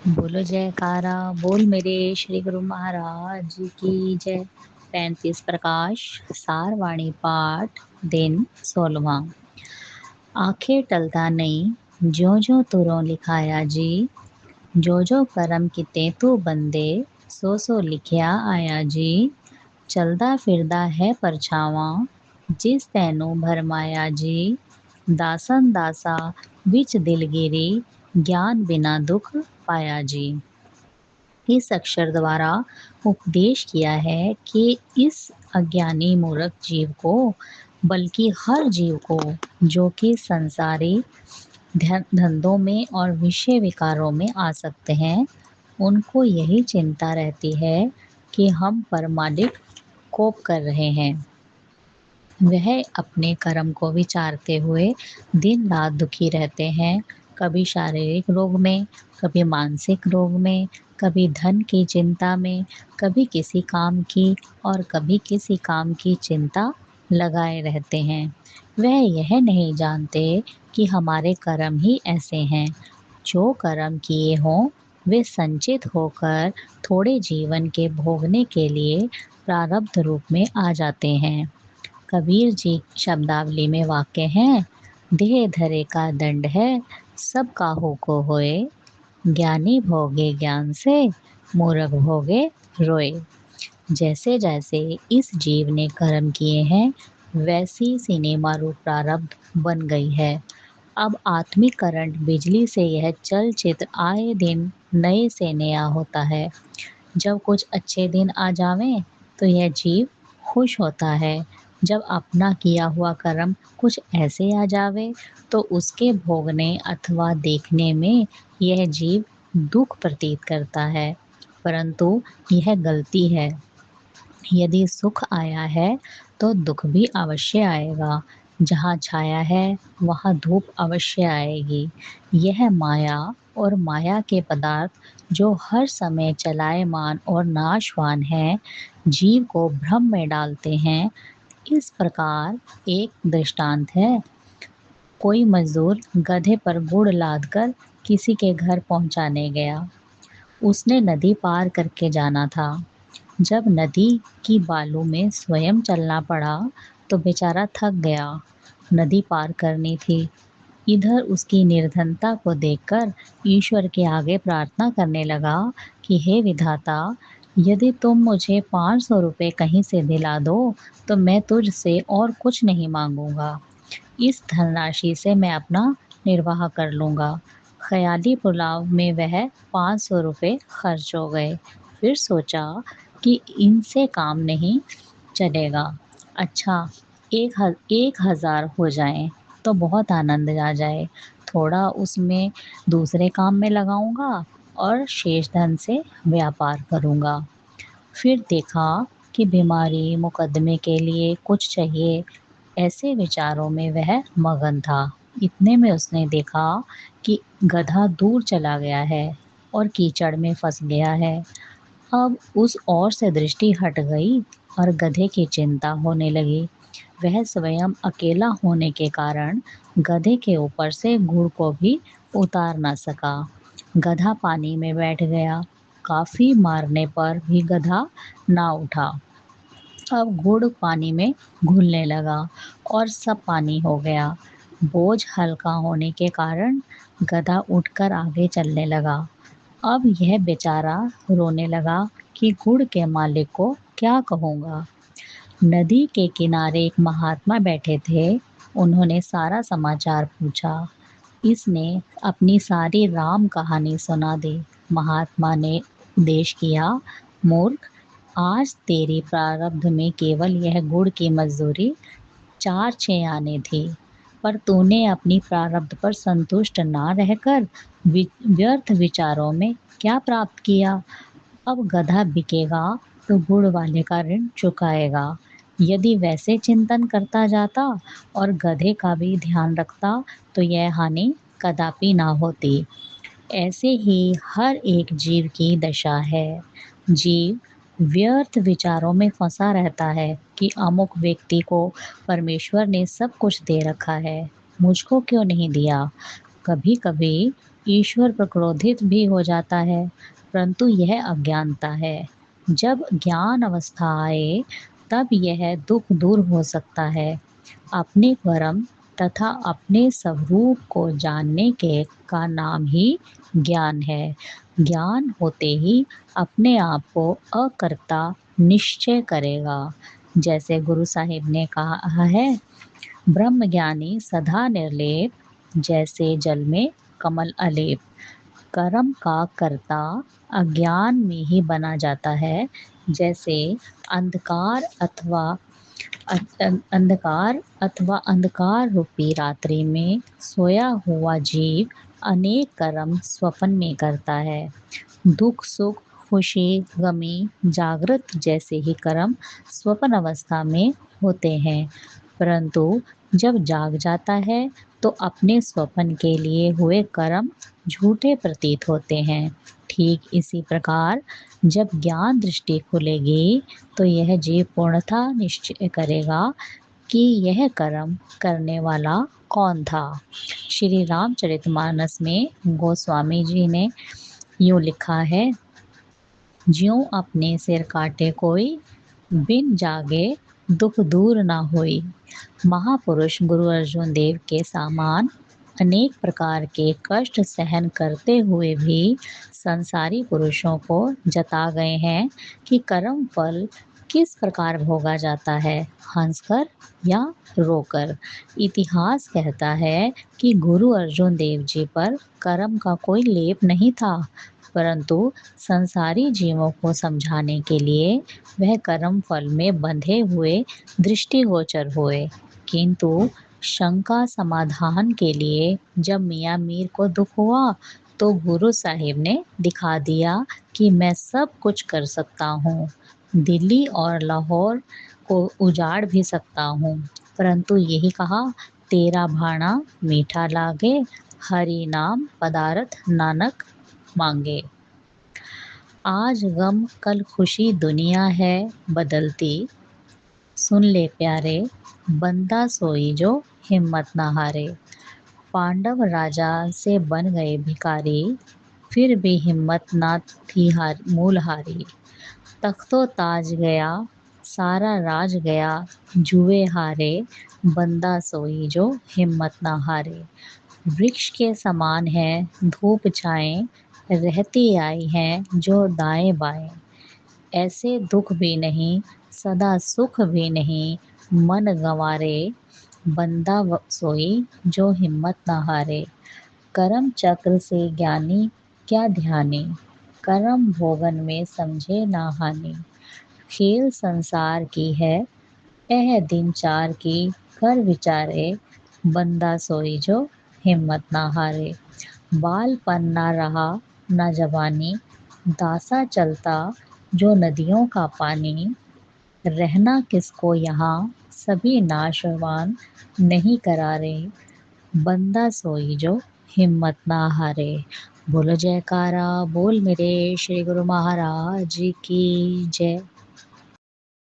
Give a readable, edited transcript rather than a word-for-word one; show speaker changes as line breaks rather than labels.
बोलो जयकारा बोल मेरे श्री गुरु महाराज की जय। 35 प्रकाश सारवाणी पाठ दिन 16वां। आखिर टलता नहीं ज्यों ज्यों तुरों लिखाया जी, जो जो करम किते तू बंदे सो सो लिखिया आया जी। चलदा फिरदा है परछावां जिस तैनू भरमाया जी, दासन दासा विच दिलगिरी ज्ञान बिना दुख पाया जी। इस अक्षर द्वारा उपदेश किया है कि इस अज्ञानी मूर्ख जीव को, बल्कि हर जीव को जो कि संसारी धंधों में और विषय विकारों में आ सकते हैं, उनको यही चिंता रहती है कि हम परमालिक कोप कर रहे हैं। वह अपने कर्म को विचारते हुए दिन रात दुखी रहते हैं, कभी शारीरिक रोग में, कभी मानसिक रोग में, कभी धन की चिंता में, कभी किसी काम की और कभी किसी काम की चिंता लगाए रहते हैं। वह यह नहीं जानते कि हमारे कर्म ही ऐसे हैं। जो कर्म किए हों वे संचित होकर थोड़े जीवन के भोगने के लिए प्रारब्ध रूप में आ जाते हैं। कबीर जी शब्दावली में वाक्य हैं, देह धरे का दंड है सब काहू को होए, ज्ञानी भोगे ज्ञान से मूर्ख भोगे रोए। जैसे जैसे इस जीव ने कर्म किए हैं वैसी सिनेमा रूप प्रारब्ध बन गई है। अब आत्मिक करंट बिजली से यह चलचित्र आए दिन नए से नया होता है। जब कुछ अच्छे दिन आ जावें तो यह जीव खुश होता है। जब अपना किया हुआ कर्म कुछ ऐसे आ जावे तो उसके भोगने अथवा देखने में यह जीव दुख प्रतीत करता है। परंतु यह गलती है। यदि सुख आया है तो दुख भी अवश्य आएगा। जहाँ छाया है वहाँ धूप अवश्य आएगी। यह माया और माया के पदार्थ जो हर समय चलायमान और नाशवान हैं, जीव को भ्रम में डालते हैं। इस प्रकार एक दृष्टांत है। कोई मजदूर गधे पर गुड़ लादकर किसी के घर पहुंचाने गया। उसने नदी पार करके जाना था। जब नदी की बालू में स्वयं चलना पड़ा तो बेचारा थक गया। नदी पार करनी थी। इधर उसकी निर्धनता को देखकर ईश्वर के आगे प्रार्थना करने लगा कि हे विधाता, यदि तुम मुझे 500 रुपये कहीं से दिला दो तो मैं तुझसे और कुछ नहीं मांगूंगा। इस धनराशि से मैं अपना निर्वाह कर लूँगा। ख़याली पुलाव में वह 500 रुपये खर्च हो गए। फिर सोचा कि इनसे काम नहीं चलेगा। अच्छा, 1,000 हो जाएं तो बहुत आनंद आ जाए। थोड़ा उसमें दूसरे काम में लगाऊंगा और शेष धन से व्यापार करूंगा। फिर देखा कि बीमारी मुकदमे के लिए कुछ चाहिए। ऐसे विचारों में वह मगन था। इतने में उसने देखा कि गधा दूर चला गया है और कीचड़ में फंस गया है। अब उस ओर से दृष्टि हट गई और गधे की चिंता होने लगी। वह स्वयं अकेला होने के कारण गधे के ऊपर से गुड़ को भी उतार ना सका। गधा पानी में बैठ गया। काफ़ी मारने पर भी गधा ना उठा। अब गुड़ पानी में घुलने लगा और सब पानी हो गया। बोझ हल्का होने के कारण गधा उठकर आगे चलने लगा। अब यह बेचारा रोने लगा कि गुड़ के मालिक को क्या कहूँगा। नदी के किनारे एक महात्मा बैठे थे। उन्होंने सारा समाचार पूछा। इसने अपनी सारी राम कहानी सुना दी। महात्मा ने उपदेश किया, मूर्ख, आज तेरी प्रारब्ध में केवल यह गुड़ की मजदूरी 4-6 आने थी, पर तूने अपनी प्रारब्ध पर संतुष्ट ना रहकर व्यर्थ विचारों में क्या प्राप्त किया। अब गधा बिकेगा तो गुड़ वाले का ऋण चुकाएगा। यदि वैसे चिंतन करता जाता और गधे का भी ध्यान रखता तो यह हानि कदापि ना होती। ऐसे ही हर एक जीव की दशा है। जीव व्यर्थ विचारों में फंसा रहता है कि अमुक व्यक्ति को परमेश्वर ने सब कुछ दे रखा है, मुझको क्यों नहीं दिया। कभी कभी ईश्वर पर क्रोधित भी हो जाता है, परंतु यह अज्ञानता है। जब ज्ञान अवस्था आए तब यह दुख दूर हो सकता है। अपने कर्म तथा अपने स्वरूप को जानने के का नाम ही ज्ञान है। ज्ञान होते ही अपने आप को अकर्ता निश्चय करेगा। जैसे गुरु साहिब ने कहा है, ब्रह्मज्ञानी सदा निर्लेप, जैसे जल में कमल अलेप। कर्म का कर्ता अज्ञान में ही बना जाता है, जैसे अंधकार अथवा अंधकार रूपी रात्रि में सोया हुआ जीव अनेक कर्म स्वप्न में करता है। दुख सुख खुशी गमी जागृत जैसे ही कर्म स्वप्न अवस्था में होते हैं, परंतु जब जाग जाता है तो अपने स्वप्न के लिए हुए कर्म झूठे प्रतीत होते हैं। ठीक इसी प्रकार जब ज्ञान दृष्टि खुलेगी तो यह जीव पूर्णतः निश्चय करेगा कि यह कर्म करने वाला कौन था। श्री रामचरितमानस में गोस्वामी जी ने यूँ लिखा है, ज्यों अपने सिर काटे कोई, बिन जागे दुख दूर ना होई। महापुरुष गुरु अर्जुन देव के समान अनेक प्रकार के कष्ट सहन करते हुए भी संसारी पुरुषों को जता गए हैं कि कर्म फल किस प्रकार भोगा जाता है, हंसकर या रोकर। इतिहास कहता है कि गुरु अर्जुन देव जी पर कर्म का कोई लेप नहीं था, परंतु संसारी जीवों को समझाने के लिए वह कर्म फल में बंधे हुए दृष्टिगोचर हुए। किंतु शंका समाधान के लिए जब मियाँ मीर को दुख हुआ तो गुरु साहिब ने दिखा दिया कि मैं सब कुछ कर सकता हूँ, दिल्ली और लाहौर को उजाड़ भी सकता हूँ, परंतु यही कहा, तेरा भाणा मीठा लागे, हरि नाम पदारथ नानक मांगे। आज गम कल खुशी दुनिया है बदलती, सुन ले प्यारे, बंदा सोई जो हिम्मत ना हारे। पांडव राजा से बन गए भिखारी, फिर भी हिम्मत ना थी मूल हारी। तख्तो ताज गया सारा राज गया, जुए हारे, बंदा सोई जो हिम्मत ना हारे। वृक्ष के समान है धूप छाएं, रहती आई हैं जो दाएं बाएं। ऐसे दुख भी नहीं सदा सुख भी नहीं, मन गंवारे, बंदा सोई जो हिम्मत न हारे। कर्म चक्र से ज्ञानी क्या ध्यानी, कर्म भोगन में समझे ना हानि। खेल संसार की है यह दिन चार की, कर विचारे, बंदा सोई जो हिम्मत ना हारे। बालपन ना रहा ना जवानी, दासा चलता जो नदियों का पानी। रहना किसको यहाँ सभी नाशवान, नहीं करारे, बंदा सोई जो हिम्मत ना हारे। बोलो जयकारा बोल मेरे श्री गुरु महाराज की जय।